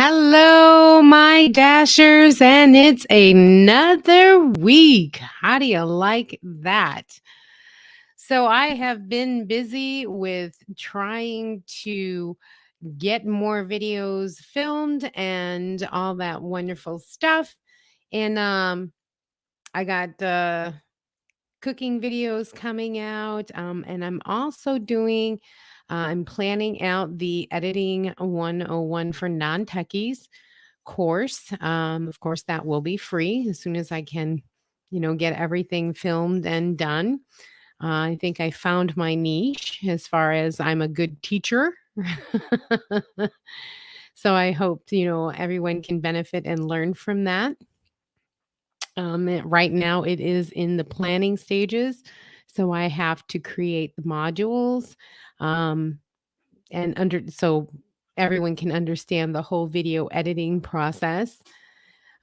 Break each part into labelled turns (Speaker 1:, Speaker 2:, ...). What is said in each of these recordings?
Speaker 1: Hello, my dashers, and it's another week. How do you like that? So, I have been busy with trying to get more videos filmed and all that wonderful stuff. And I got cooking videos coming out, and I'm planning out the editing 101 for non-techies course. Of course, that will be free as soon as I can, get everything filmed and done. I think I found my niche as far as I'm a good teacher. So I hope, everyone can benefit and learn from that. Right now, it is in the planning stages. So I have to create the modules um, so everyone can understand the whole video editing process.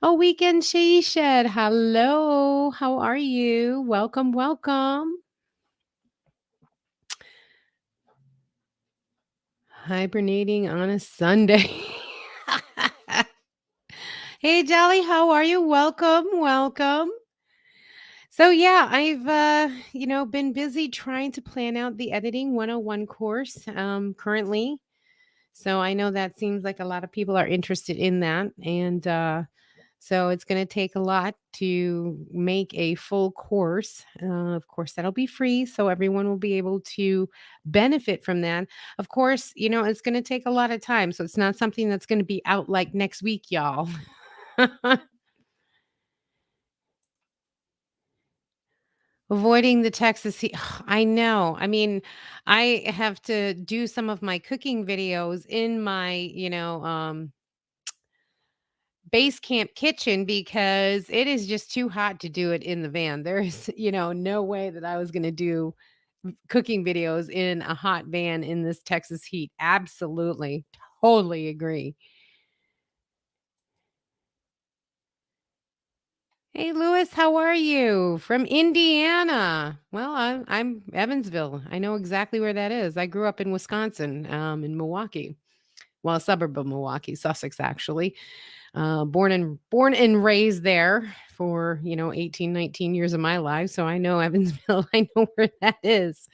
Speaker 1: Oh, Weekend She Shed. Hello. How are you? Welcome, welcome. Hibernating on a Sunday. Hey, Jolly, how are you? Welcome, welcome. So yeah, I've been busy trying to plan out the editing 101 course currently. So I know that seems like a lot of people are interested in that, and so it's going to take a lot to make a full course. Of course, that'll be free, so everyone will be able to benefit from that. Of course, it's going to take a lot of time, so it's not something that's going to be out like next week, y'all. Avoiding the Texas heat. I know. I mean, I have to do some of my cooking videos in my, base camp kitchen because it is just too hot to do it in the van. There's, no way that I was going to do cooking videos in a hot van in this Texas heat. Absolutely. Totally agree. Hey, Lewis, how are you? From Indiana. Well, I'm Evansville. I know exactly where that is. I grew up in Wisconsin, in Milwaukee. Well, a suburb of Milwaukee, Sussex, actually. Born and raised there for 18, 19 years of my life, so I know Evansville. I know where that is.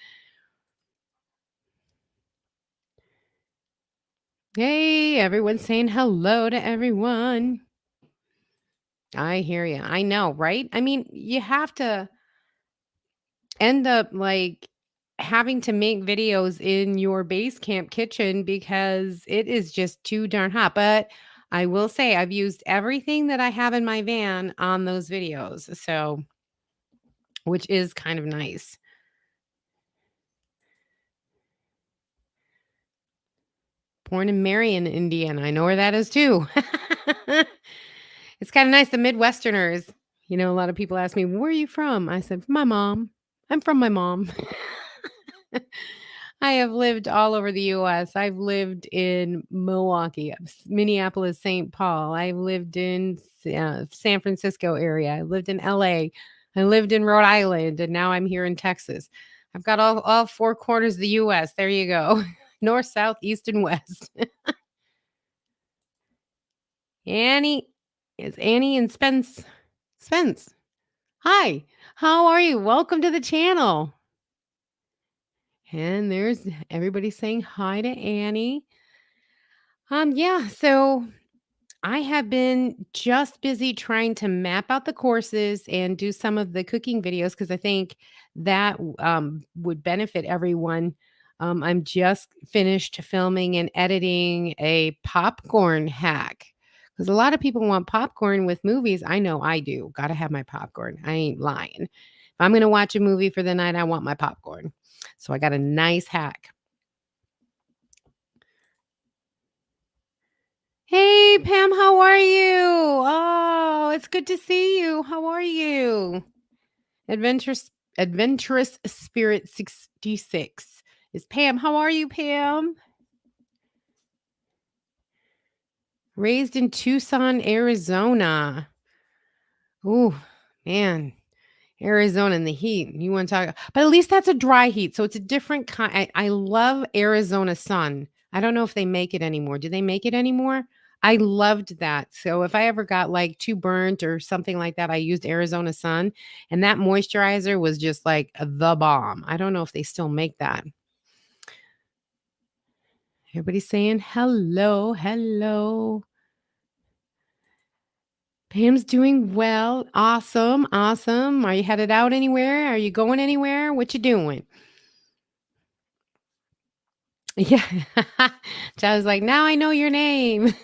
Speaker 1: Hey, everyone's saying hello to everyone. I hear you. I know, right? I mean, you have to end up like having to make videos in your base camp kitchen because it is just too darn hot. But I will say I've used everything that I have in my van on those videos. So, which is kind of nice. Born in Marion, Indiana. I know where that is too. It's kind of nice. The Midwesterners, a lot of people ask me, "Where are you from?" I said, "My mom. I'm from my mom." I have lived all over the US. I've lived in Milwaukee, Minneapolis, St. Paul. I've lived in San Francisco area. I lived in LA. I lived in Rhode Island, and now I'm here in Texas. I've got all four corners of the US. There you go. North, south, east, and west. Annie, it's Annie and Spence. Spence, hi. How are you? Welcome to the channel. And there's everybody saying hi to Annie. Yeah, so I have been just busy trying to map out the courses and do some of the cooking videos because I think that would benefit everyone. I'm just finished filming and editing a popcorn hack because a lot of people want popcorn with movies. I know I do. Got to have my popcorn. I ain't lying. If I'm going to watch a movie for the night, I want my popcorn. So I got a nice hack. Hey, Pam, how are you? Oh, it's good to see you. How are you? Adventurous Spirit 66 is Pam. How are you, Pam? Raised in Tucson, Arizona. Oh, man. Arizona in the heat. You want to talk, but at least that's a dry heat. So it's a different kind. I love Arizona sun. I don't know if they make it anymore. Do they make it anymore? I loved that. So if I ever got, like, too burnt or something like that, I used Arizona Sun, and that moisturizer was just, like, the bomb. I don't know if they still make that. Everybody's saying, "Hello, hello." Pam's doing well. Awesome, awesome. Are you headed out anywhere? Are you going anywhere? What you doing? Yeah. So I was like, "Now I know your name."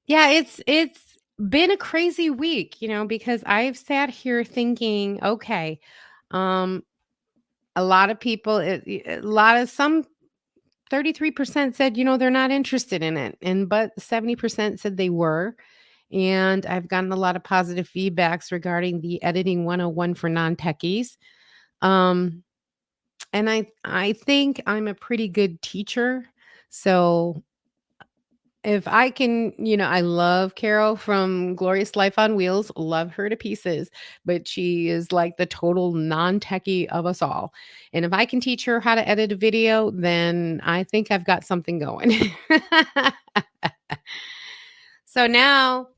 Speaker 1: Yeah, it's been a crazy week, because I've sat here thinking, okay, um, a lot of people, a lot of some 33% said, they're not interested in it, and but 70% said they were. And I've gotten a lot of positive feedbacks regarding the editing 101 for non-techies. Um, and I think I'm a pretty good teacher. So if I can, I love Carol from Glorious Life on Wheels, love her to pieces, but she is like the total non-techie of us all. And if I can teach her how to edit a video, then I think I've got something going. So now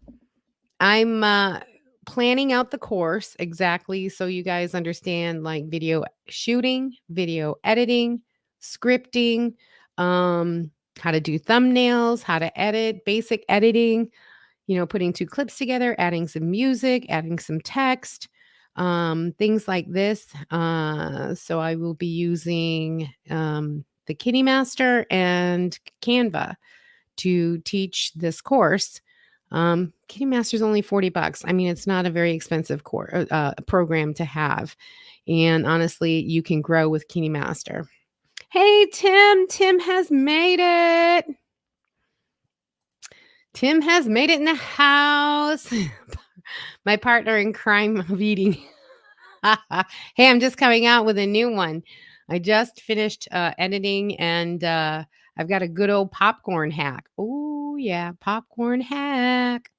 Speaker 1: I'm planning out the course exactly so you guys understand, like, video shooting, video editing, scripting, how to do thumbnails, how to edit, basic editing, putting two clips together, adding some music, adding some text, things like this. So I will be using the Kitty Master and Canva to teach this course. Kitty Master's only 40 bucks. I mean, it's not a very expensive program to have. And honestly, you can grow with Kitty Master. Hey, Tim. Tim has made it. Tim has made it in the house. My partner in crime of eating. Hey, I'm just coming out with a new one. I just finished editing, and I've got a good old popcorn hack. Oh, yeah, popcorn hack.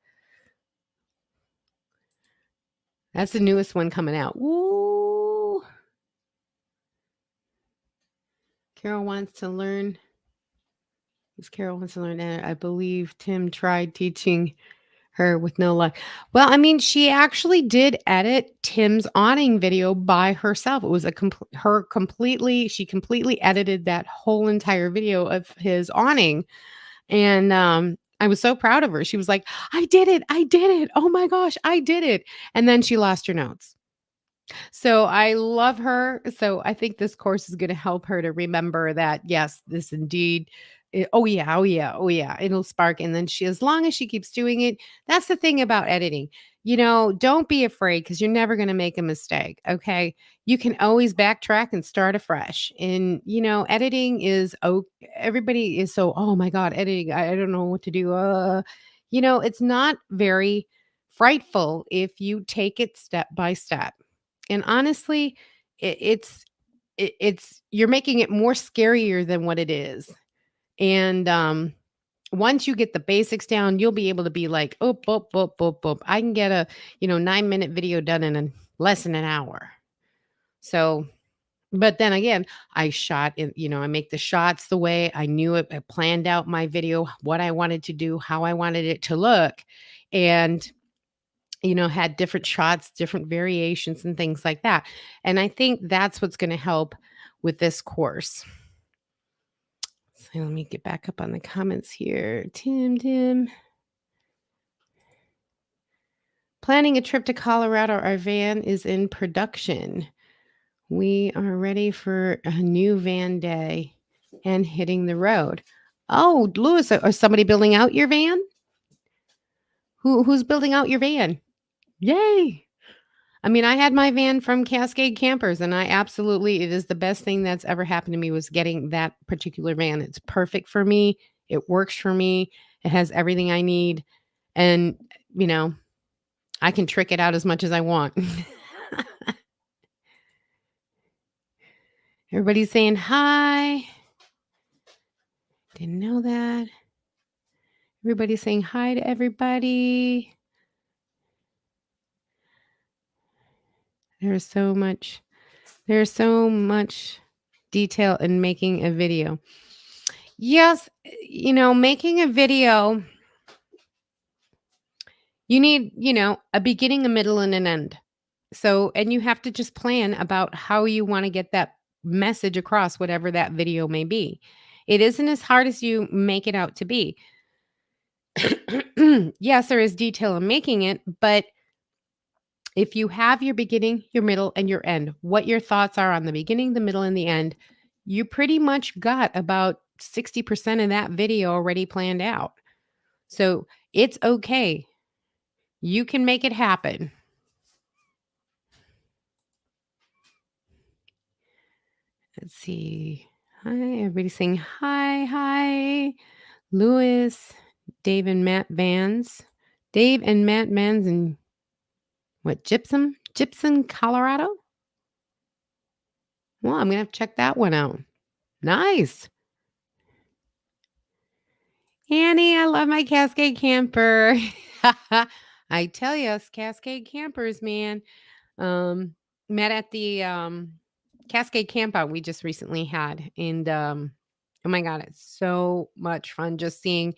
Speaker 1: That's the newest one coming out. Ooh. Carol wants to learn. Miss Carol wants to learn. I believe Tim tried teaching her with no luck. Well, I mean, she actually did edit Tim's awning video by herself. It was she completely edited that whole entire video of his awning. And I was so proud of her. She was like, I did it. I did it. Oh my gosh, I did it. And then she lost her notes. So I love her. So I think this course is going to help her to remember that, yes, this indeed. Oh yeah, oh yeah, oh yeah. It'll spark. And then as long as she keeps doing it, that's the thing about editing. Don't be afraid because you're never going to make a mistake. Okay. You can always backtrack and start afresh. And, editing is, oh, everybody is so, oh my God, editing. I don't know what to do. It's not very frightful if you take it step by step. And honestly, it's you're making it more scarier than what it is. And once you get the basics down, you'll be able to be like, oh, boop, boop, boop, boop. I can get a 9-minute video done in less than an hour. So, but then again, I shot in, I make the shots the way I knew it. I planned out my video, what I wanted to do, how I wanted it to look. And had different shots, different variations and things like that. And I think that's what's going to help with this course. So let me get back up on the comments here. Tim. Planning a trip to Colorado. Our van is in production. We are ready for a new van day and hitting the road. Oh, Lewis, is somebody building out your van? Who's building out your van? Yay. I mean, I had my van from Cascade Campers, and it is the best thing that's ever happened to me was getting that particular van. It's perfect for me. It works for me. It has everything I need. And, I can trick it out as much as I want. Everybody's saying hi. Didn't know that. Everybody's saying hi to everybody. There's so much detail in making a video. Yes, making a video, you need, a beginning, a middle, and an end. So, and you have to just plan about how you want to get that message across, whatever that video may be. It isn't as hard as you make it out to be. Yes, there is detail in making it, but if you have your beginning, your middle, and your end, what your thoughts are on the beginning, the middle, and the end, you pretty much got about 60% of that video already planned out. So it's okay. You can make it happen. Let's see. Hi, everybody's saying hi, hi. Lewis, Dave and Matt Vans. Dave and Matt Vans in what, Gypsum? Gypsum, Colorado? Well, I'm going to have to check that one out. Nice. Annie, I love my Cascade camper. I tell you, us Cascade campers, man. Um, Met at the Cascade campout we just recently had. And oh my God, it's so much fun just seeing.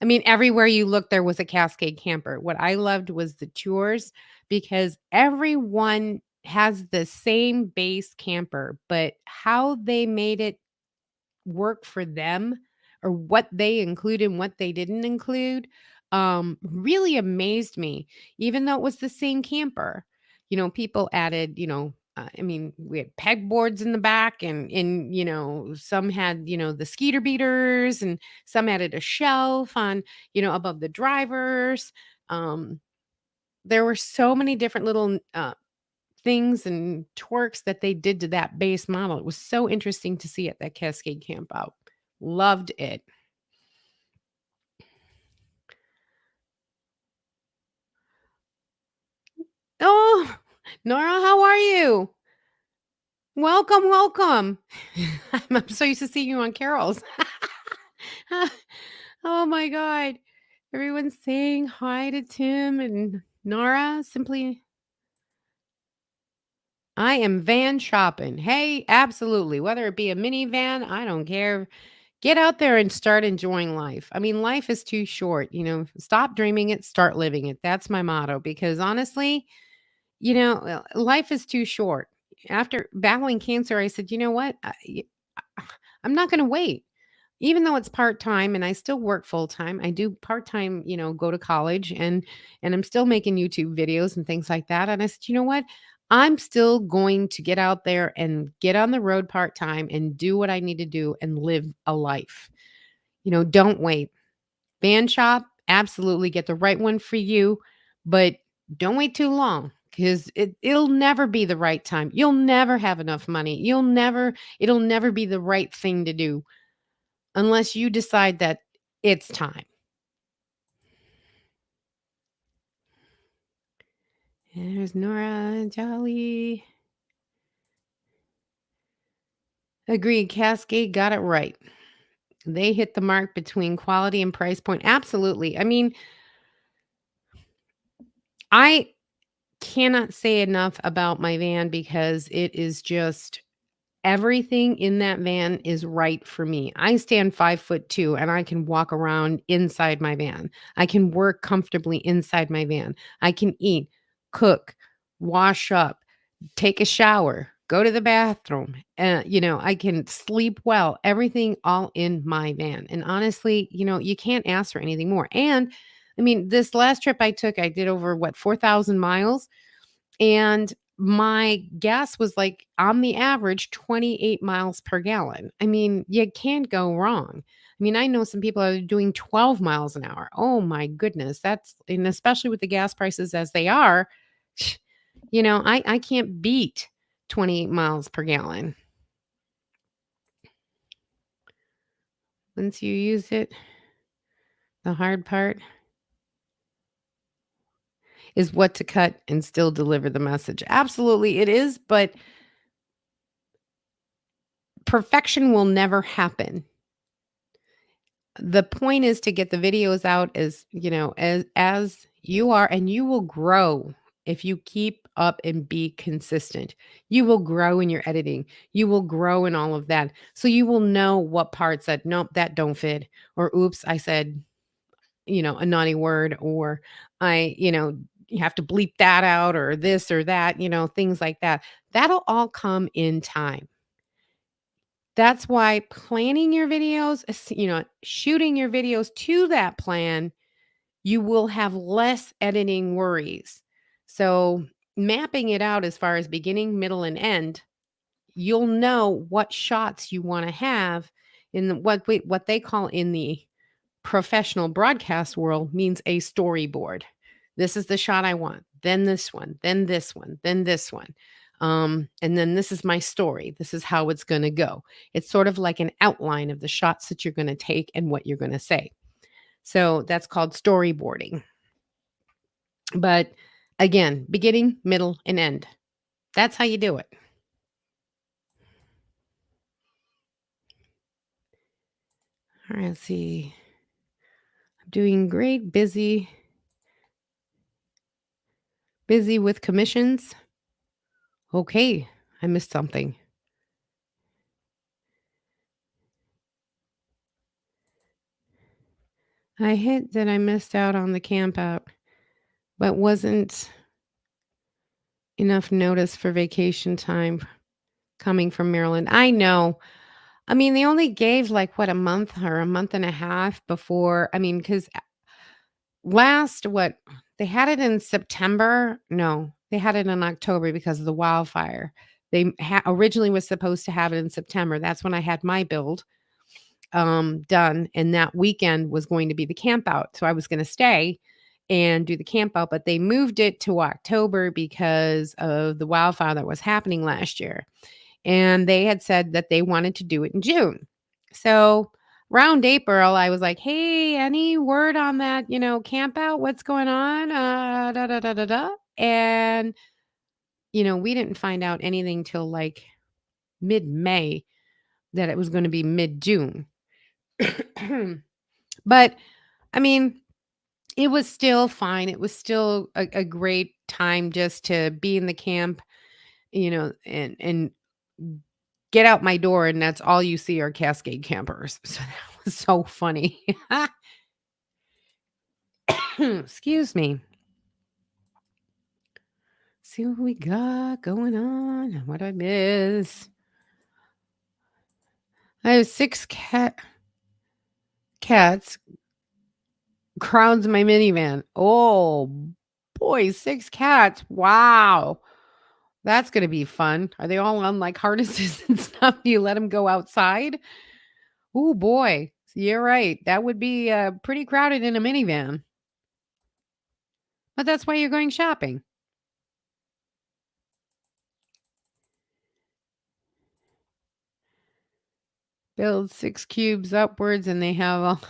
Speaker 1: I mean, everywhere you look, there was a Cascade camper. What I loved was the tours because everyone has the same base camper, but how they made it work for them or what they included and what they didn't include really amazed me, even though it was the same camper. People added, I mean, we had pegboards in the back and some had, the skeeter beaters and some added a shelf on, above the drivers. Um, there were so many different little things and twerks that they did to that base model. It was so interesting to see at that Cascade camp out. Loved it. Oh, Nora, how are you? Welcome, welcome. I'm so used to seeing you on Carol's. Oh my God. Everyone's saying hi to Tim and Nora. Simply, I am van shopping. Hey, absolutely. Whether it be a minivan, I don't care. Get out there and start enjoying life. I mean, life is too short. Stop dreaming it, start living it. That's my motto because honestly, life is too short. After battling cancer, I said, you know what? I'm not going to wait. Even though it's part-time and I still work full-time, I do part-time, go to college and I'm still making YouTube videos and things like that. And I said, you know what? I'm still going to get out there and get on the road part-time and do what I need to do and live a life. Don't wait. Van shop, absolutely get the right one for you, but don't wait too long because it'll never be the right time. You'll never have enough money. It'll never be the right thing to do unless you decide that it's time. There's Nora Jolly. Agreed. Cascade got it right. They hit the mark between quality and price point. Absolutely. I mean, I cannot say enough about my van because it is just everything in that van is right for me. I stand 5'2" and I can walk around inside my van. I can work comfortably inside my van. I can eat, cook, wash up, take a shower, go to the bathroom. I can sleep well, everything all in my van. And honestly, you can't ask for anything more. And I mean, this last trip I took, I did over 4,000 miles and my gas was like on the average 28 miles per gallon. I mean, you can't go wrong. I mean, I know some people are doing 12 miles an hour. Oh my goodness. And especially with the gas prices as they are, I can't beat 28 miles per gallon. Once you use it, the hard part is what to cut and still deliver the message. Absolutely, it is, but perfection will never happen. The point is to get the videos out as you are, and you will grow if you keep up and be consistent. You will grow in your editing. You will grow in all of that. So you will know what parts that, nope, that don't fit. Or oops, I said, a naughty word, or you have to bleep that out, or this or that, things like that. That'll all come in time. That's why planning your videos, shooting your videos to that plan, you will have less editing worries. So, mapping it out as far as beginning, middle, and end, you'll know what shots you want to have in what they call in the professional broadcast world means a storyboard. This is the shot I want. Then this one, then this one, then this one. And then this is my story. This is how it's going to go. It's sort of like an outline of the shots that you're going to take and what you're going to say. So that's called storyboarding. But again, beginning, middle, and end. That's how you do it. All right, let's see. I'm doing great. Busy with commissions. Okay, I missed something. I hit that I missed out on the camp out, but wasn't enough notice for vacation time coming from Maryland. I know. I mean, they only gave like what, a month or a month and a half before. I mean, because what they had it in September. No, they had it in October because of the wildfire. They originally was supposed to have it in September. That's when I had my build done, and that weekend was going to be the camp out. So I was going to stay and do the camp out, but they moved it to October because of the wildfire that was happening last year. And they had said that they wanted to do it in June. So around April, I was like, hey, any word on that, camp out? What's going on? Da, da, da, da, da. And, we didn't find out anything till like mid-May that it was going to be mid-June. But I mean, it was still fine. It was still a great time just to be in the camp, and get out my door, and that's all you see are Cascade campers. So that was so funny. Excuse me. See what we got going on. What I miss. I have 6 cats crowds my minivan. Oh boy, 6 cats. Wow. That's gonna be fun. Are they all on, like, harnesses and stuff? Do you let them go outside? Oh boy. You're right. That would be, pretty crowded in a minivan. But that's why you're going shopping. Build 6 cubes upwards, and they have a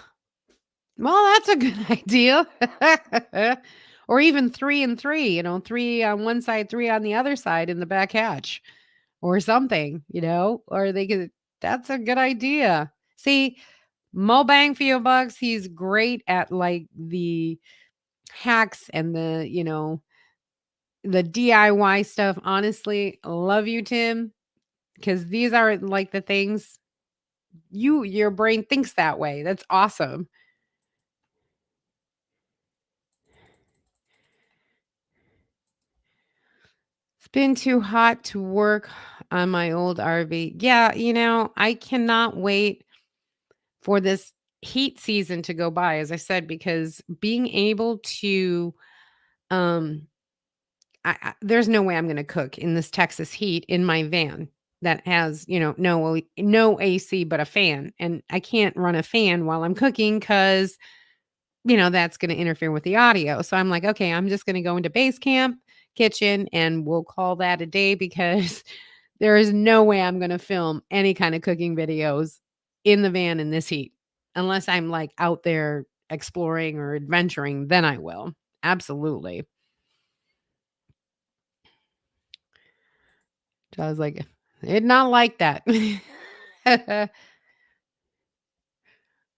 Speaker 1: well, that's a good idea. Or even 3 and 3, 3 on one side, 3 on the other side in the back hatch or something, or they could that's a good idea. See, Mo bang for your bucks, he's great at, like, the hacks and the DIY stuff. Honestly, love you, Tim, because these are, like, the things your brain thinks that way. That's awesome. It's been too hot to work on my old RV. Yeah, I cannot wait for this heat season to go by, as I said, because being able to, um, there's no way I'm going to cook in this Texas heat in my van that has, no AC but a fan, and I can't run a fan while I'm cooking because that's going to interfere with the audio. So I'm like, okay, I'm just going to go into base camp kitchen and we'll call that a day because there is no way I'm going to film any kind of cooking videos in the van in this heat unless I'm like out there exploring or adventuring, then I will. Absolutely. So I was like, it's not like that.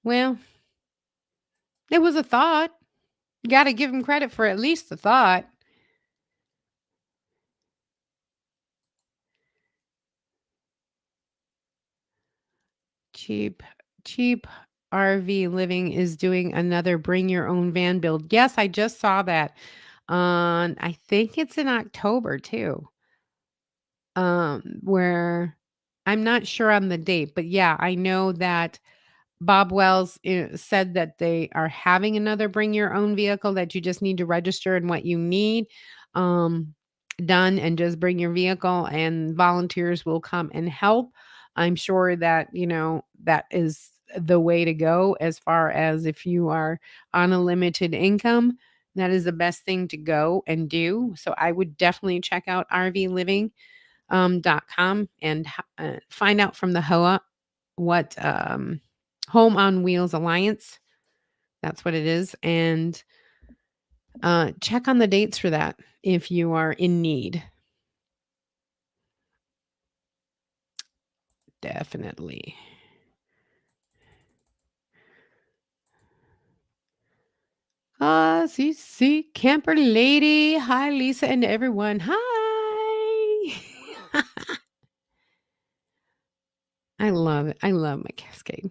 Speaker 1: Well, it was a thought. You got to give him credit for at least the thought. Cheap cheap RV living is doing another bring your own van build. Yes, I just saw that on I think it's in October too. Where I'm not sure on the date, but yeah, I know that Bob Wells said that they are having another bring your own vehicle that you just need to register and what you need um, done and just bring your vehicle and volunteers will come and help. I'm sure that, that is the way to go as far as if you are on a limited income. That is the best thing to go and do. So I would definitely check out rvliving.com and find out from the HOA what Home on Wheels Alliance, that's what it is, and check on the dates for that if you are in need. Definitely. CC Camper Lady. Hi, Lisa, and everyone. Hi. I love it. I love my Cascade.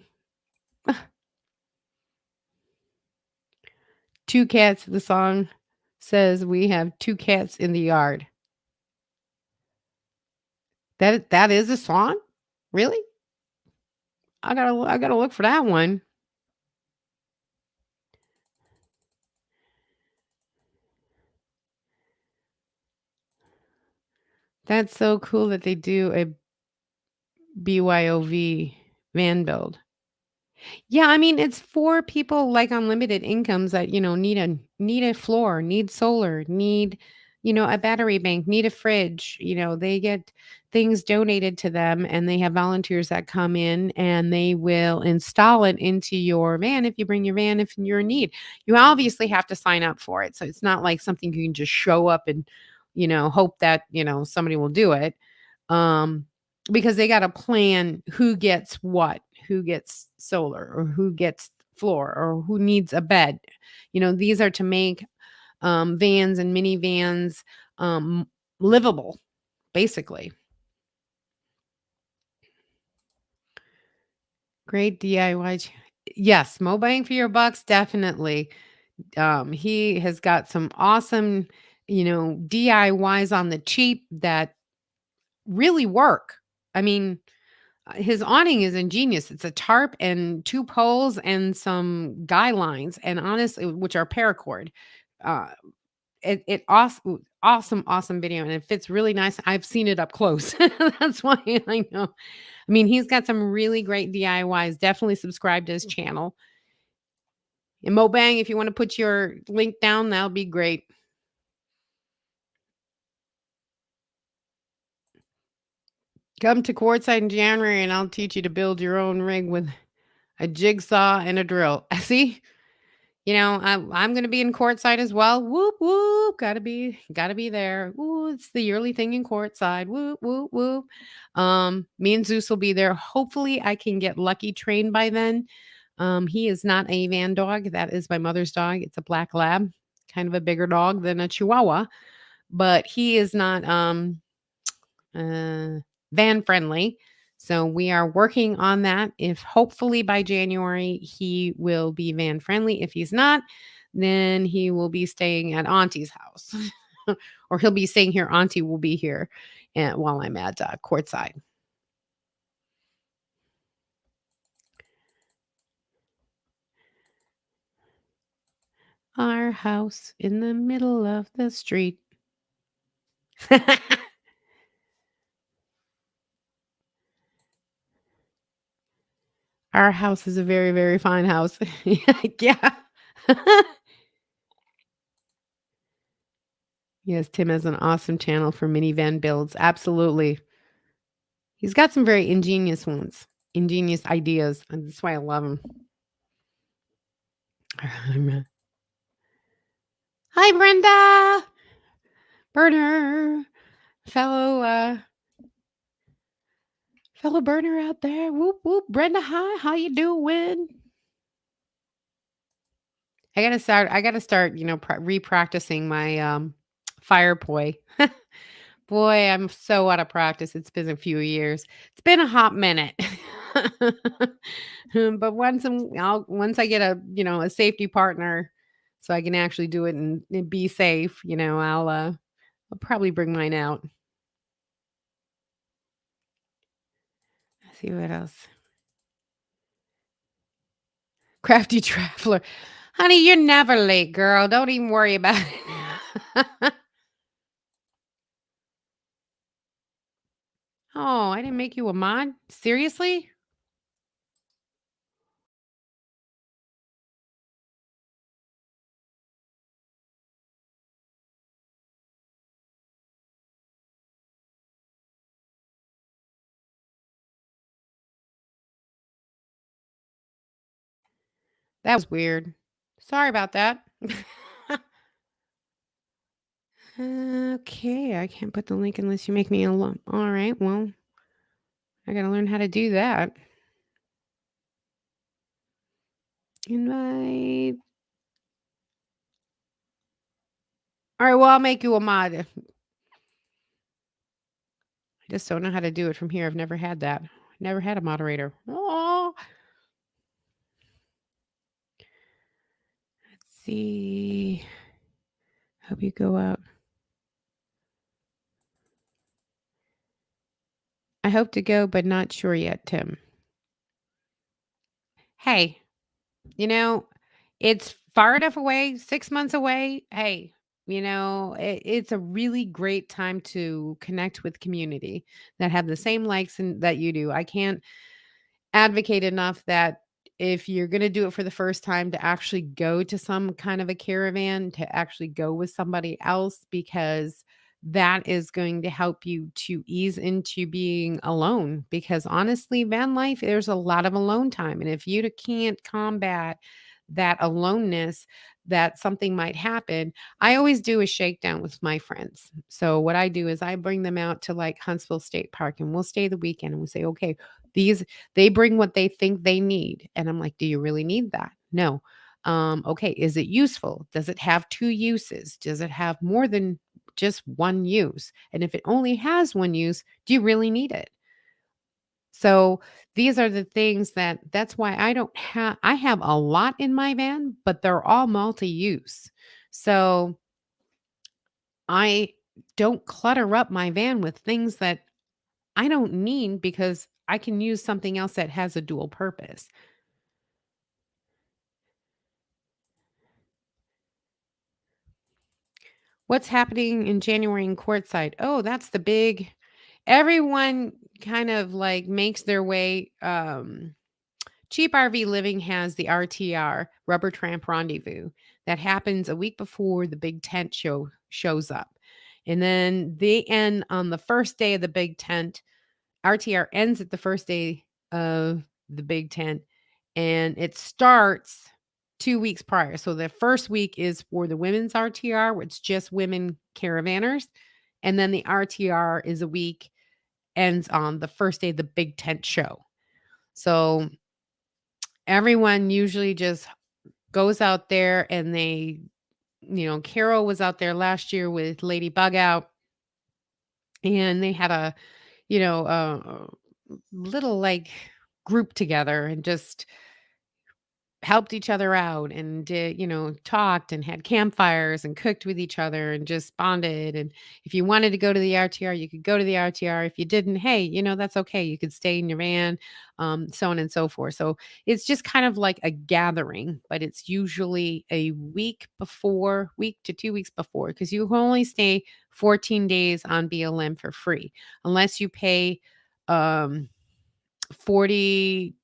Speaker 1: Two cats. The song says we have two cats in the yard. That is a song? Really? I gotta look for that one. That's so cool that they do a BYOV van build. Yeah, I mean, it's for people like on limited incomes that, need a floor, need solar, need, a battery bank, need a fridge. They get things donated to them and they have volunteers that come in and they will install it into your van if you bring your van if you're in need. You obviously have to sign up for it. So it's not like something you can just show up and, hope that, somebody will do it. Um, because they gotta plan who gets what, who gets solar or who gets floor or who needs a bed. These are to make, vans and minivans, livable, basically. Great DIY. Yes, mo bang for your bucks, definitely. He has got some awesome, DIYs on the cheap that really work. I mean, his awning is ingenious. It's a tarp and 2 poles and some guy lines and honestly which are paracord. Uh, it awesome video, and it fits really nice. I've seen it up close. That's why I know. I mean, he's got some really great DIYs. Definitely subscribe to his channel. And Mobang, if you wanna put your link down, that'll be great. Come to Quartzsite in January, and I'll teach you to build your own rig with a jigsaw and a drill. See? I'm gonna be in Quartzsite as well. Whoop whoop, gotta be there. Ooh, it's the yearly thing in Quartzsite. Whoop whoop whoop. Me and Zeus will be there. Hopefully, I can get Lucky trained by then. He is not a van dog. That is my mother's dog. It's a black lab, kind of a bigger dog than a Chihuahua, but he is not van friendly. So we are working on that. If hopefully by January he will be van friendly. If he's not, then he will be staying at Auntie's house, or he'll be staying here. Auntie will be here, and while I'm at Courtside. Our house in the middle of the street. Our house is a very, very fine house. Yeah. Yes, Tim has an awesome channel for minivan builds. Absolutely. He's got some very ingenious ideas, and that's why I love him. Hi, Brenda! Burner! Fellow, fellow burner out there. Whoop, whoop. Brenda, hi. How you doing? I gotta start, re-practicing my, fire poi. Boy, I'm so out of practice. It's been a few years. It's been a hot minute. But once I get a safety partner so I can actually do it and be safe, I'll probably bring mine out. Let's see what else. Crafty traveler. Honey, you're never late, girl. Don't even worry about it. Oh, I didn't make you a mod? Seriously? That was weird. Sorry about that. Okay, I can't put the link unless you make me a lump. All right, well, I gotta learn how to do that. Invite. All right, well, I'll make you a mod. I just don't know how to do it from here. I've never had that. Never had a moderator. Oh, let's see. Hope you go out. I hope to go, but not sure yet, Tim. Hey, you know, it's far enough away, 6 months away. Hey, it's a really great time to connect with community that have the same likes and that you do. I can't advocate enough that if you're going to do it for the first time, to actually go to some kind of a caravan, to actually go with somebody else, because that is going to help you to ease into being alone. Because honestly, van life, there's a lot of alone time. And if you can't combat that aloneness, that something might happen, I always do a shakedown with my friends. So what I do is I bring them out to like Huntsville State Park and we'll stay the weekend and we say, okay, these they bring what they think they need. And I'm like, do you really need that? No. Okay. Is it useful? Does it have two uses? Does it have more than just one use? And if it only has one use, do you really need it? So these are the things that's why I have a lot in my van, but they're all multi-use. So I don't clutter up my van with things that I don't need because I can use something else that has a dual purpose. What's happening in January in Quartzsite? Oh, that's the big everyone kind of like makes their way. Cheap RV Living has the RTR, Rubber Tramp Rendezvous, that happens a week before the big tent shows up. And then they end on the first day of the big tent. RTR ends at the first day of the big tent and it starts 2 weeks prior. So the first week is for the women's RTR, where it's just women caravanners. And then the RTR is a week, ends on the first day of the big tent show. So everyone usually just goes out there and Carol was out there last year with Lady Bug out and they had a little like group together and just helped each other out and talked and had campfires and cooked with each other and just bonded. And if you wanted to go to the RTR, you could go to the RTR. If you didn't, hey, that's okay. You could stay in your van, so on and so forth. So it's just kind of like a gathering, but it's usually a week to 2 weeks before, because you can only stay 14 days on BLM for free unless you pay um 40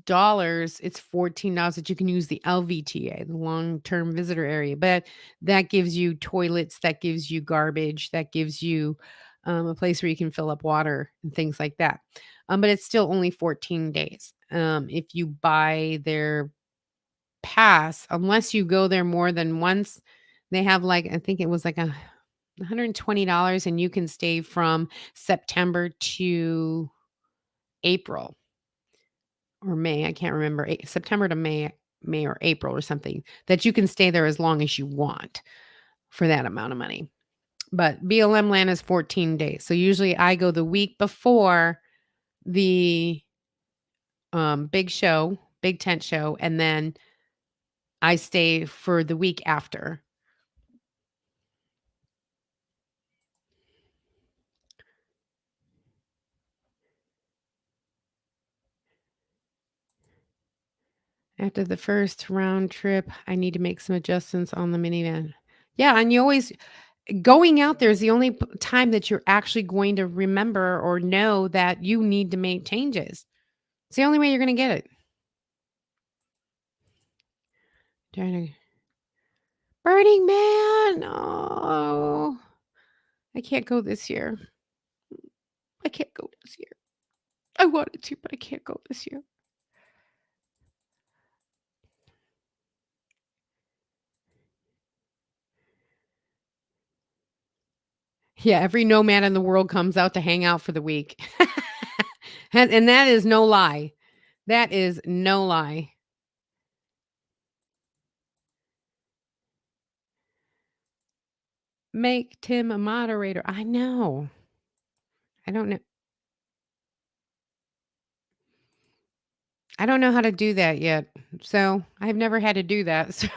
Speaker 1: dollars. It's $14 that you can use the LVTA, the long-term visitor area, but that gives you toilets, that gives you garbage, that gives you a place where you can fill up water and things like that. But it's still only 14 days. If you buy their pass, unless you go there more than once, they have like, I think it was like $120 and you can stay from September to April or May, I can't remember, September to May or April or something, that you can stay there as long as you want for that amount of money. but BLM land is 14 days. So usually I go the week before the big show, big tent show, and then I stay for the week after. After the first round trip, I need to make some adjustments on the minivan. Yeah, and you always going out there is the only time that you're actually going to remember or know that you need to make changes. It's the only way you're going to get it. Trying to Burning Man. Oh, I can't go this year. I can't go this year. I wanted to, but I can't go this year. Yeah, every nomad in the world comes out to hang out for the week. And that is no lie. That is no lie. Make Tim a moderator. I know. I don't know. I don't know how to do that yet. So I've never had to do that. So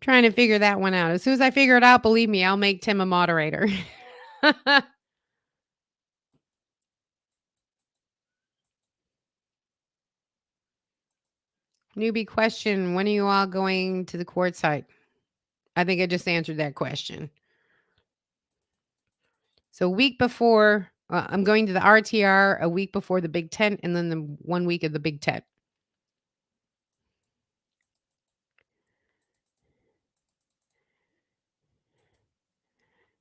Speaker 1: trying to figure that one out. As soon as I figure it out, believe me, I'll make Tim a moderator. Newbie question. When are you all going to the Quartzsite? I think I just answered that question. So week before, I'm going to the RTR a week before the big tent and then the 1 week of the big tent.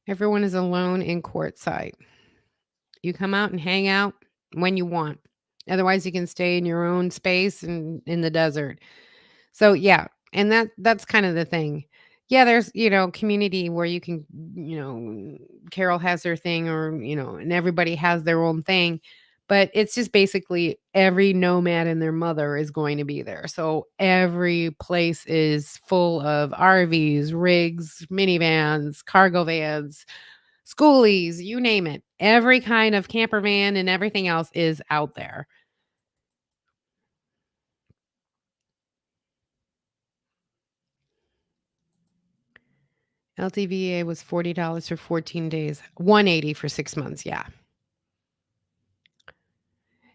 Speaker 1: Everyone is alone in Quartzsite. You come out and hang out when you want. Otherwise, you can stay in your own space and in the desert. So yeah, and that's kind of the thing. Yeah, there's, community where you can, Carol has her thing or, and everybody has their own thing. But it's just basically every nomad and their mother is going to be there. So every place is full of RVs, rigs, minivans, cargo vans, schoolies, you name it. Every kind of camper van and everything else is out there. LTVA was $40 for 14 days, 180 for 6 months, yeah.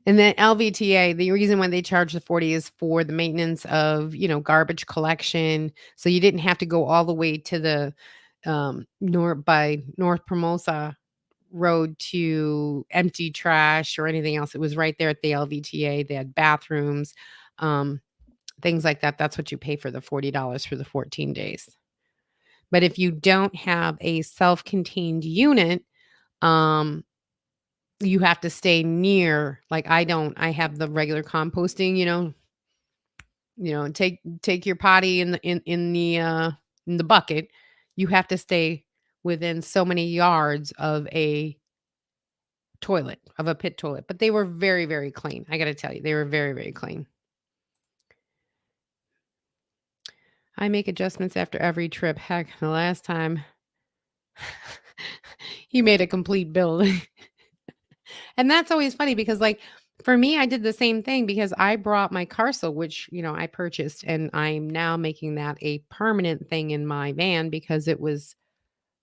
Speaker 1: And then LVTA, the reason why they charge the 40 is for the maintenance of, garbage collection. So you didn't have to go all the way to the North Promosa road to empty trash or anything else. It was right there at the LVTA. They had bathrooms, um, things like that. That's what you pay for the $40 for the 14 days. But if you don't have a self-contained unit, um, you have to stay near, like I don't. I have the regular composting, take your potty in the bucket. You have to stay within so many yards of a toilet, of a pit toilet. But they were very, very clean. I got to tell you, they were very, very clean. I make adjustments after every trip. Heck, the last time he made a complete build. And that's always funny because, like, for me, I did the same thing because I brought my Carcel, which, I purchased, and I'm now making that a permanent thing in my van because it was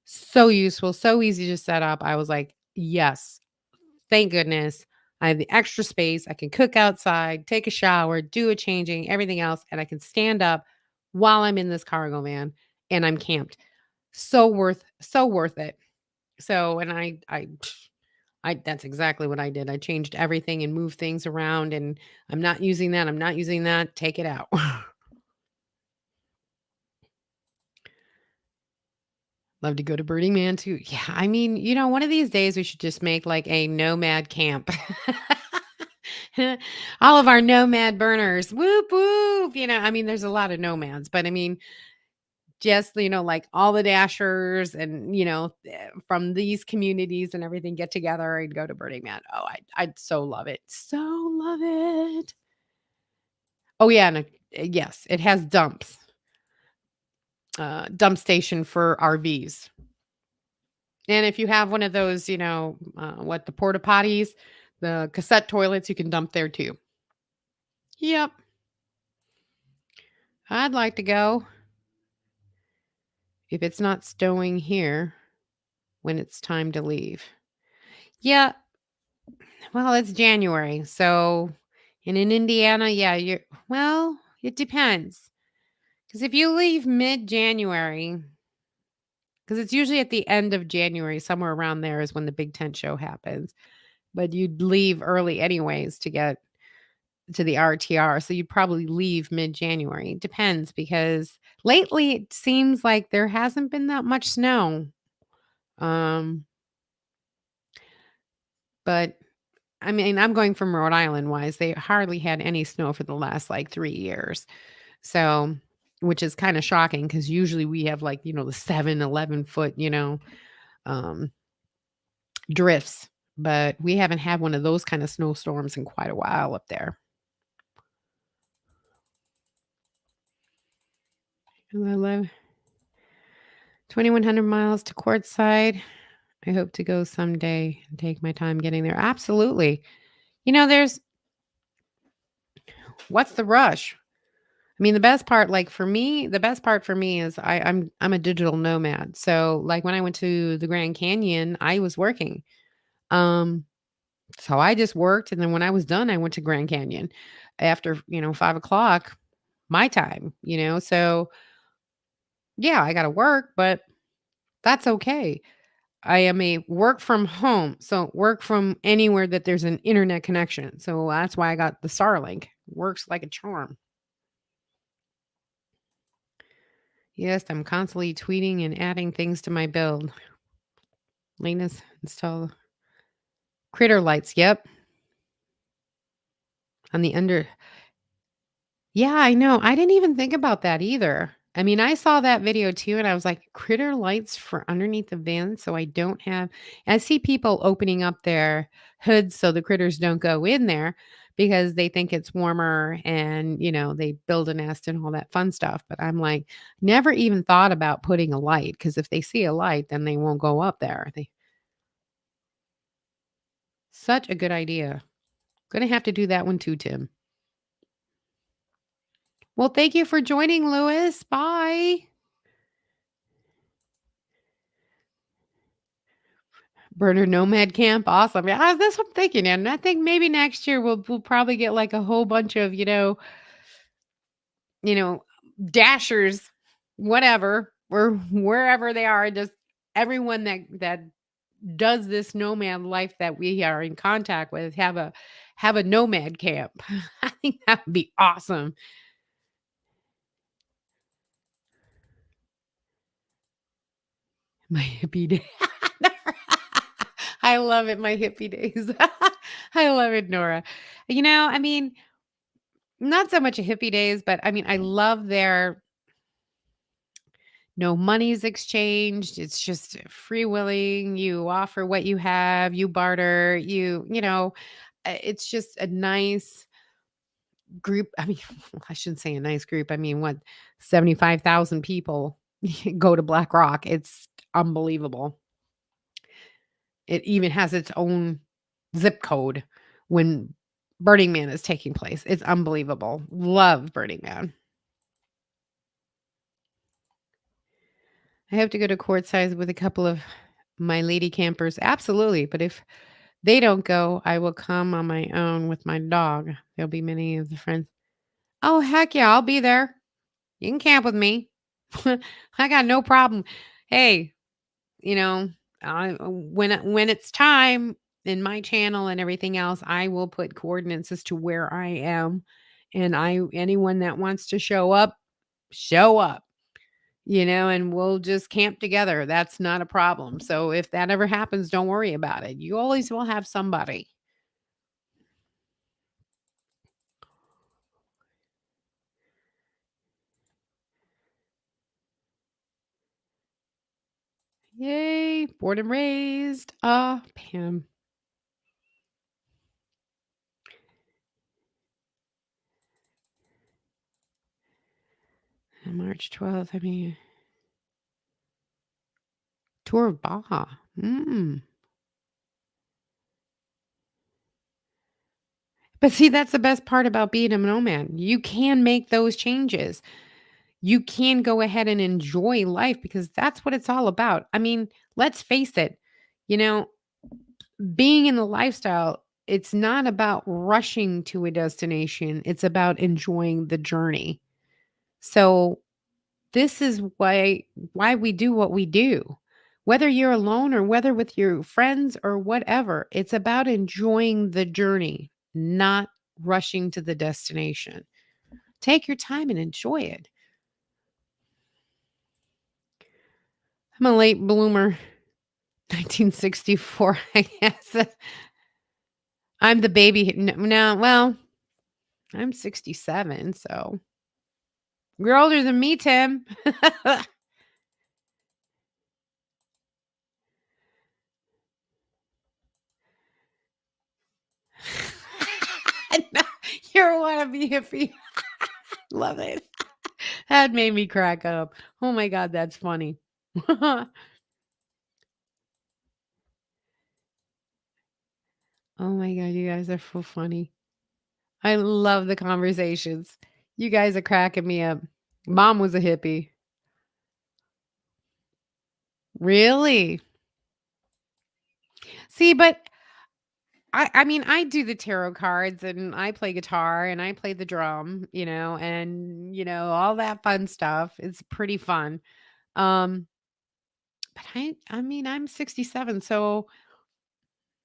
Speaker 1: so useful, so easy to set up. I was like, yes, thank goodness. I have the extra space. I can cook outside, take a shower, do a changing, everything else, and I can stand up while I'm in this cargo van and I'm camped. So worth it. So, and I that's exactly what I did. I changed everything and moved things around, and I'm not using that. I'm not using that. Take it out. Love to go to Burning Man too. Yeah, I mean, one of these days we should just make like a nomad camp. All of our nomad burners. Whoop whoop. I mean, there's a lot of nomads, but I mean, just, like all the dashers and, from these communities and everything get together and go to Burning Man. Oh, I'd so love it. So love it. Oh, yeah, and yes, it has dumps. dump station for RVs. And if you have one of those, the porta potties, the cassette toilets, you can dump there too. Yep. I'd like to go if it's not stowing here when it's time to leave. Yeah. Well, it's January. So, and in Indiana, yeah, it depends. Because if you leave mid January, because it's usually at the end of January, somewhere around there is when the big tent show happens. But you'd leave early anyways to get to the RTR. So you'd probably leave mid January. Depends because lately it seems like there hasn't been that much snow. Um, but I mean, I'm going from Rhode Island wise. They hardly had any snow for the last like 3 years. So, which is kind of shocking because usually we have like, the 7, 11 foot, um, drifts, but we haven't had one of those kind of snowstorms in quite a while up there. And I love 2,100 miles to Quartzsite. I hope to go someday and take my time getting there. Absolutely. There's what's the rush? I mean, the best part, like for me, the best part for me is I'm a digital nomad. So like when I went to the Grand Canyon, I was working. Um, so I just worked, and then when I was done, I went to Grand Canyon after 5 o'clock my time. So yeah, I got to work, but that's okay. I am a work from home, so work from anywhere that there's an internet connection. So that's why I got the Starlink. Works like a charm. Yes, I'm constantly tweeting and adding things to my build. Latest install critter lights. Yep. On the under. Yeah, I know. I didn't even think about that either. I mean, I saw that video too, and I was like, critter lights for underneath the van. So I don't have, I see people opening up their hoods so the critters don't go in there because they think it's warmer and, they build a nest and all that fun stuff. But I'm like, never even thought about putting a light because if they see a light, then they won't go up there. Such a good idea. Gonna have to do that one too, Tim. Well, thank you for joining, Lewis. Bye. Burner Nomad Camp, awesome. Yeah, that's what I'm thinking, and I think maybe next year we'll probably get like a whole bunch of you know dashers, whatever, or wherever they are. Just everyone that does this nomad life that we are in contact with have a nomad camp. I think that would be awesome. My hippie day. I love it. My hippie days. I love it, Nora. I mean, not so much a hippie days, but I mean, I love their no money's exchanged. It's just free willing. You offer what you have, you barter, it's just a nice group. I mean, I shouldn't say a nice group. I mean, what, 75,000 people go to Black Rock. It's unbelievable. It even has its own zip code when Burning Man is taking place. It's unbelievable. Love Burning Man. I hope to go to Quartzsite with a couple of my lady campers. Absolutely. But if they don't go, I will come on my own with my dog. There'll be many of the friends. Oh, heck yeah. I'll be there. You can camp with me. I got no problem. Hey, you know, when it's time in my channel and everything else, I will put coordinates as to where I am, and anyone that wants to show up, and we'll just camp together. That's not a problem. So if that ever happens, don't worry about it. You always will have somebody. Yay, born and raised. Pam. March 12th. I mean, Tour of Baja. Mm. But see, that's the best part about being a nomad. You can make those changes. You can go ahead and enjoy life because that's what it's all about. I mean, let's face it, you know, being in the lifestyle, it's not about rushing to a destination, it's about enjoying the journey. So, this is why we do what we do. Whether you're alone or whether with your friends or whatever, it's about enjoying the journey, not rushing to the destination. Take your time and enjoy it. I'm a late bloomer, 1964, I guess. I'm the baby. No, well, I'm 67, so you're older than me, Tim. No, you're one of the hippie. Love it. That made me crack up. Oh my god, that's funny. Oh my god, you guys are so funny. I love the conversations. You guys are cracking me up. Mom was a hippie. Really? See, but I mean, I do the tarot cards and I play guitar and I play the drum, and all that fun stuff. It's pretty fun. Um, but I mean, I'm 67, so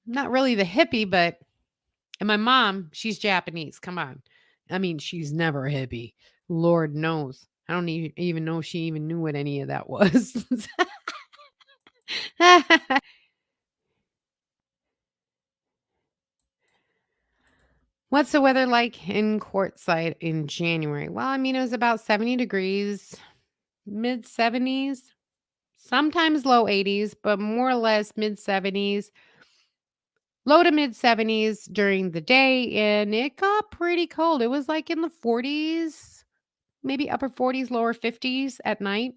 Speaker 1: not really the hippie, but and my mom, she's Japanese. Come on. I mean, she's never a hippie. Lord knows. I don't even know if she even knew what any of that was. What's the weather like in Quartzsite in January? Well, I mean, it was about 70 degrees, mid 70s, sometimes low 80s, but more or less mid 70s, low to mid 70s during the day. And it got pretty cold. It was like in the 40s, maybe upper 40s, lower 50s at night.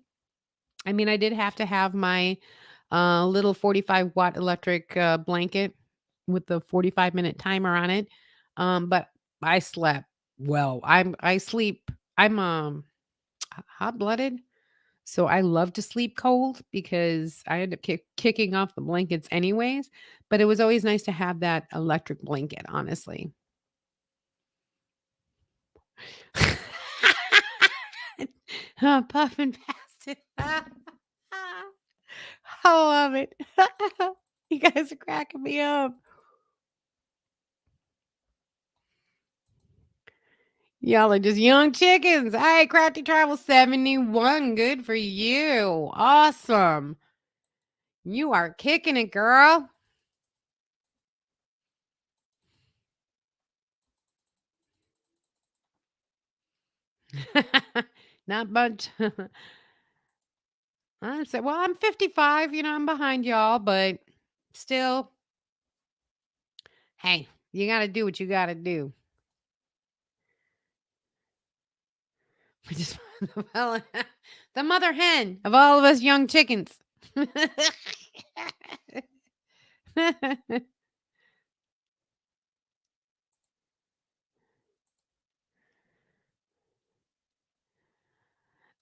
Speaker 1: I mean, I did have to have my little 45-watt electric blanket with the 45-minute timer on it. But I slept well. I sleep. I'm hot blooded, so I love to sleep cold because I end up kicking off the blankets anyways. But it was always nice to have that electric blanket. Honestly. Puff and pass it. I love it. You guys are cracking me up. Y'all are just young chickens. Hey, Crafty Travel 71. Good for you. Awesome. You are kicking it, girl. Not much. I said, well, I'm 55. I'm behind y'all, but still, hey, you got to do what you got to do. We just the the mother hen of all of us young chickens.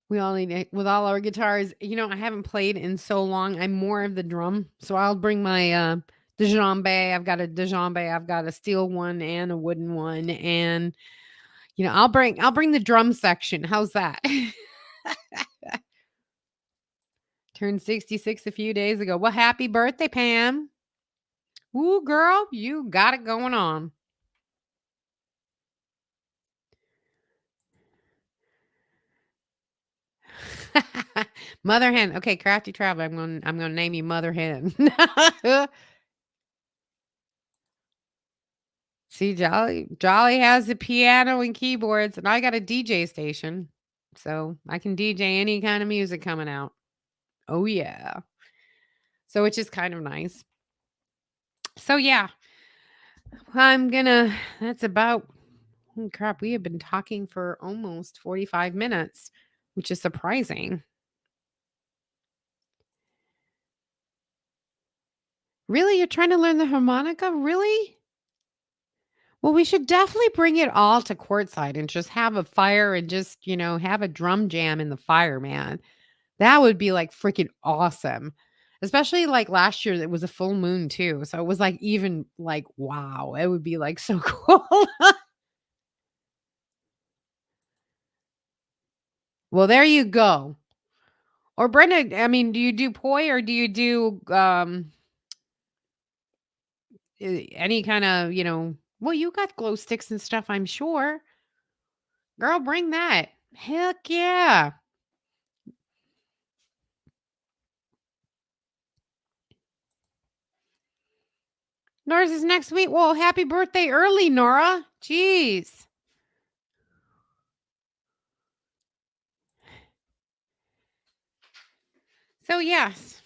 Speaker 1: We all need it with all our guitars. I haven't played in so long. I'm more of the drum. So I'll bring my djembe. I've got a djembe. I've got a steel one and a wooden one. And I'll bring the drum section. How's that? Turned 66 a few days ago. Well, happy birthday, Pam. Ooh, girl, you got it going on. Mother hen. Okay, crafty traveler. I'm gonna name you Mother hen. See, Jolly has the piano and keyboards, and I got a DJ station, so I can DJ any kind of music coming out. Oh yeah, so which is kind of nice. So yeah, I'm gonna. That's about. Oh crap, we have been talking for almost 45 minutes, which is surprising. Really? You're trying to learn the harmonica? Really? Well, we should definitely bring it all to Quartzsite and just have a fire and just, have a drum jam in the fire, man. That would be like freaking awesome. Especially like last year, it was a full moon too. So it was like even like, wow, it would be like so cool. Well, there you go. Or Brenda, I mean, do you do poi or do you do any kind of, well, you got glow sticks and stuff, I'm sure. Girl, bring that. Heck yeah. Nora's is next week. Well, happy birthday early, Nora. Jeez. So, yes.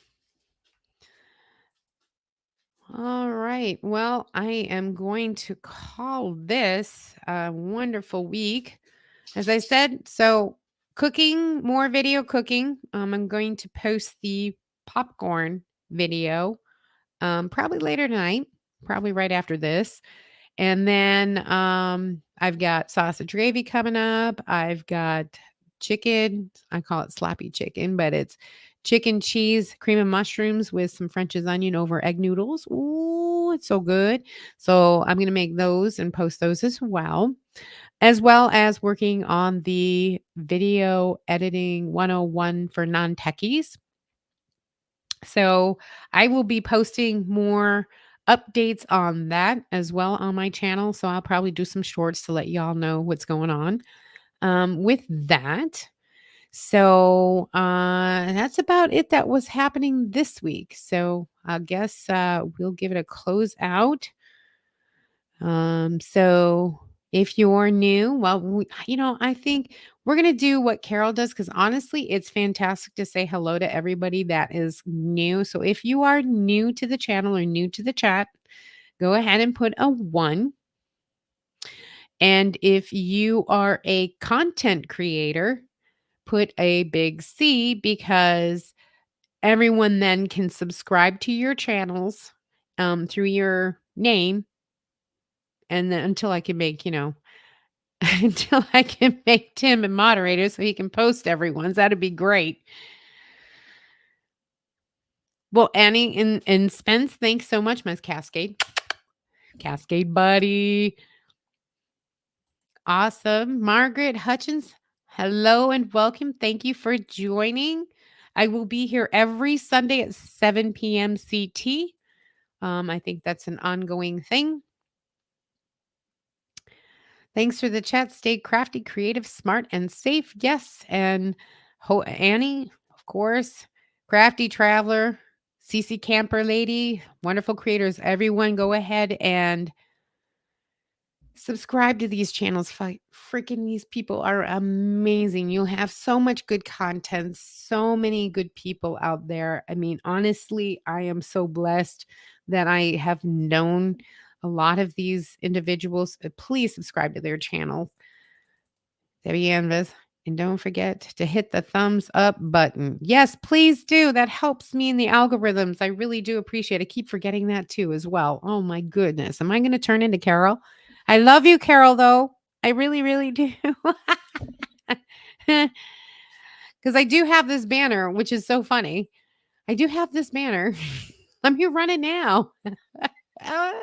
Speaker 1: All right. Well, I am going to call this a wonderful week. As I said, so cooking, more video cooking. I'm going to post the popcorn video probably later tonight, probably right after this. And then I've got sausage gravy coming up. I've got chicken. I call it sloppy chicken, but it's chicken, cheese, cream and mushrooms with some French's onion over egg noodles. Ooh, it's so good. So I'm going to make those and post those as well as working on the video editing 101 for non-techies. So I will be posting more updates on that as well on my channel. So I'll probably do some shorts to let y'all know what's going on with that. So that's about it that was happening this week. So I guess we'll give it a close out. So if you're new, well, I think we're going to do what Carol does because honestly, it's fantastic to say hello to everybody that is new. So if you are new to the channel or new to the chat, go ahead and put a 1. And if you are a content creator, put a big C because everyone then can subscribe to your channels through your name. And then until I can make, until I can make Tim a moderator so he can post everyone's. That'd be great. Well, Annie and Spence, thanks so much, Miss Cascade. Cascade buddy. Awesome. Margaret Hutchins, hello and welcome. Thank you for joining. I will be here every Sunday at 7 p.m. CT. I think that's an ongoing thing. Thanks for the chat. Stay crafty, creative, smart, and safe. Yes. And Annie, of course, crafty traveler, CC camper lady, wonderful creators. Everyone go ahead and subscribe to these channels. Freaking these people are amazing. You'll have so much good content, so many good people out there. I mean, honestly, I am so blessed that I have known a lot of these individuals. Please subscribe to their channels. Debbie Anvis. And don't forget to hit the thumbs up button. Yes, please do. That helps me in the algorithms. I really do appreciate it. I keep forgetting that too as well. Oh my goodness. Am I going to turn into Carol? I love you, Carol, though. I really, really do. Because I do have this banner, which is so funny. I do have this banner. Let me run it now. Uh,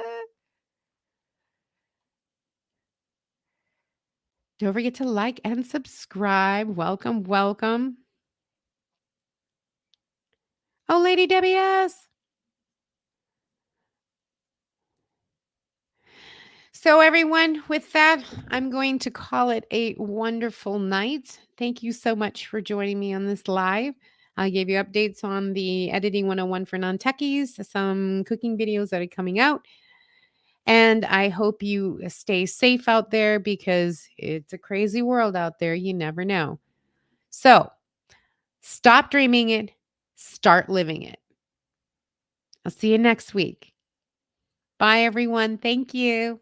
Speaker 1: don't forget to like and subscribe. Welcome, welcome. Oh, Lady Debbie S. So, everyone, with that, I'm going to call it a wonderful night. Thank you so much for joining me on this live. I gave you updates on the editing 101 for non-techies, some cooking videos that are coming out. And I hope you stay safe out there because it's a crazy world out there. You never know. So, stop dreaming it, start living it. I'll see you next week. Bye, everyone. Thank you.